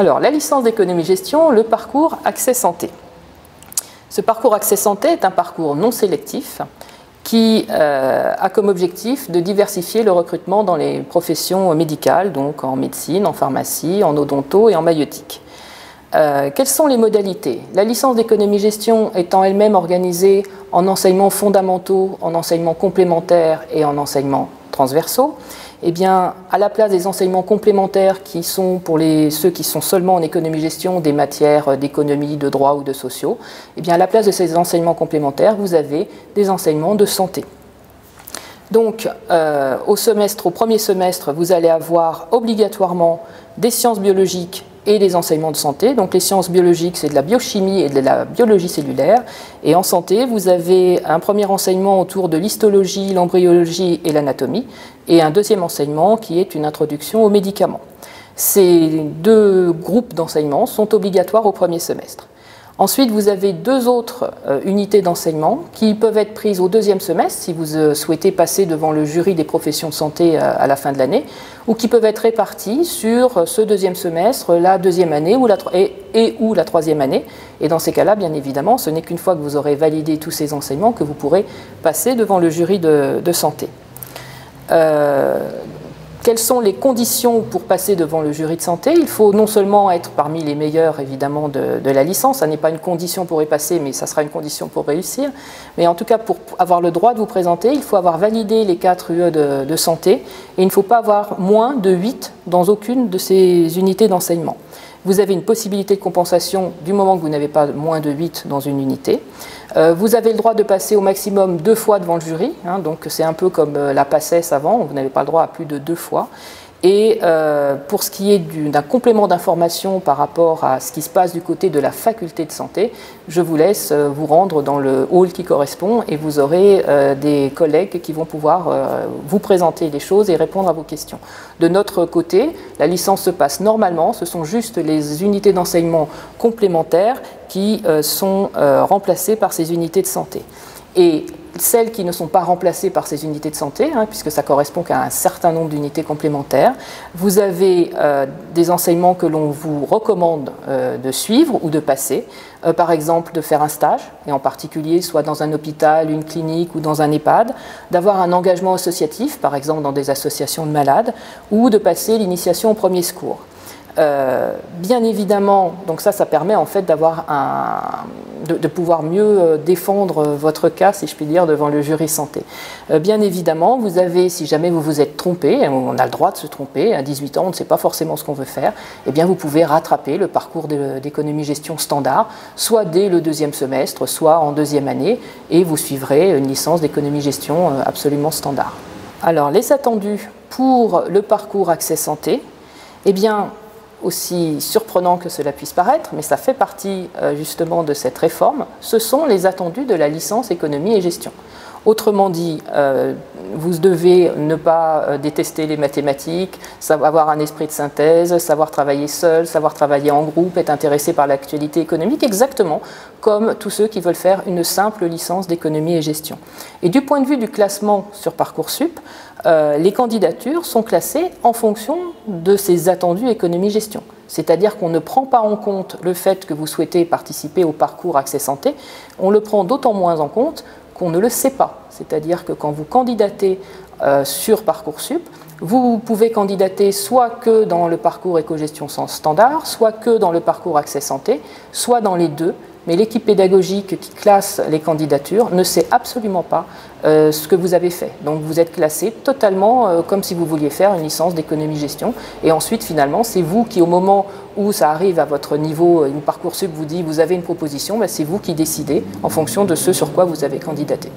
Alors, la licence d'économie-gestion, le parcours Accès Santé. Ce parcours Accès Santé est un parcours non sélectif qui a comme objectif de diversifier le recrutement dans les professions médicales, donc en médecine, en pharmacie, en odonto et en maïeutique. Quelles sont les modalités? La licence d'économie-gestion étant elle-même organisée en enseignements fondamentaux, en enseignements complémentaires et en enseignements transversaux, eh bien, à la place des enseignements complémentaires qui sont pour ceux qui sont seulement en économie-gestion des matières d'économie, de droit ou de sociaux, eh bien, à la place de ces enseignements complémentaires, vous avez des enseignements de santé. Donc, au premier semestre, vous allez avoir obligatoirement des sciences biologiques et des enseignements de santé. Donc les sciences biologiques, c'est de la biochimie et de la biologie cellulaire. Et en santé, vous avez un premier enseignement autour de l'histologie, l'embryologie et l'anatomie, et un deuxième enseignement qui est une introduction aux médicaments. Ces deux groupes d'enseignements sont obligatoires au premier semestre. Ensuite, vous avez deux autres unités d'enseignement qui peuvent être prises au deuxième semestre si vous souhaitez passer devant le jury des professions de santé à la fin de l'année, ou qui peuvent être réparties sur ce deuxième semestre, la deuxième année ou la troisième année. Et dans ces cas-là, bien évidemment, ce n'est qu'une fois que vous aurez validé tous ces enseignements que vous pourrez passer devant le jury de santé. Quelles sont les conditions pour passer devant le jury de santé? Il faut non seulement être parmi les meilleurs, évidemment, de la licence, ça n'est pas une condition pour y passer, mais ça sera une condition pour réussir. Mais en tout cas, pour avoir le droit de vous présenter, il faut avoir validé les 4 UE de santé, et il ne faut pas avoir moins de 8 dans aucune de ces unités d'enseignement. Vous avez une possibilité de compensation du moment que vous n'avez pas moins de 8 dans une unité. Vous avez le droit de passer au maximum 2 fois devant le jury, hein, donc c'est un peu comme la PACES avant, vous n'avez pas le droit à plus de 2 fois. Et pour ce qui est d'un complément d'information par rapport à ce qui se passe du côté de la faculté de santé, je vous laisse vous rendre dans le hall qui correspond et vous aurez des collègues qui vont pouvoir vous présenter les choses et répondre à vos questions. De notre côté, la licence se passe normalement, ce sont juste les unités d'enseignement complémentaires qui sont remplacées par ces unités de santé. Et celles qui ne sont pas remplacées par ces unités de santé, hein, puisque ça correspond qu'à un certain nombre d'unités complémentaires, vous avez des enseignements que l'on vous recommande de suivre ou de passer, par exemple de faire un stage, et en particulier soit dans un hôpital, une clinique ou dans un EHPAD, d'avoir un engagement associatif, par exemple dans des associations de malades, ou de passer l'initiation au premier secours. Bien évidemment, donc ça permet en fait d'avoir de pouvoir mieux défendre votre cas, si je puis dire, devant le jury santé. Bien évidemment, vous avez, si jamais vous vous êtes trompé, on a le droit de se tromper, à 18 ans, on ne sait pas forcément ce qu'on veut faire, eh bien vous pouvez rattraper le parcours d'économie-gestion standard, soit dès le deuxième semestre, soit en deuxième année, et vous suivrez une licence d'économie-gestion absolument standard. Alors, les attendus pour le parcours Accès Santé, eh bien, aussi surprenant que cela puisse paraître, mais ça fait partie justement de cette réforme, ce sont les attendus de la licence économie et gestion. Autrement dit, vous devez ne pas détester les mathématiques, avoir un esprit de synthèse, savoir travailler seul, savoir travailler en groupe, être intéressé par l'actualité économique, exactement comme tous ceux qui veulent faire une simple licence d'économie et gestion. Et du point de vue du classement sur Parcoursup, les candidatures sont classées en fonction de ces attendus économie-gestion. C'est-à-dire qu'on ne prend pas en compte le fait que vous souhaitez participer au parcours Accès Santé, on le prend d'autant moins en compte qu'on ne le sait pas. C'est-à-dire que quand vous candidatez sur Parcoursup, vous pouvez candidater soit que dans le parcours éco-gestion standard, soit que dans le parcours Accès Santé, soit dans les deux. Mais l'équipe pédagogique qui classe les candidatures ne sait absolument pas ce que vous avez fait. Donc vous êtes classé totalement comme si vous vouliez faire une licence d'économie-gestion. Et ensuite, finalement, c'est vous qui, au moment où ça arrive à votre niveau, une Parcoursup vous dit vous avez une proposition, ben c'est vous qui décidez en fonction de ce sur quoi vous avez candidaté.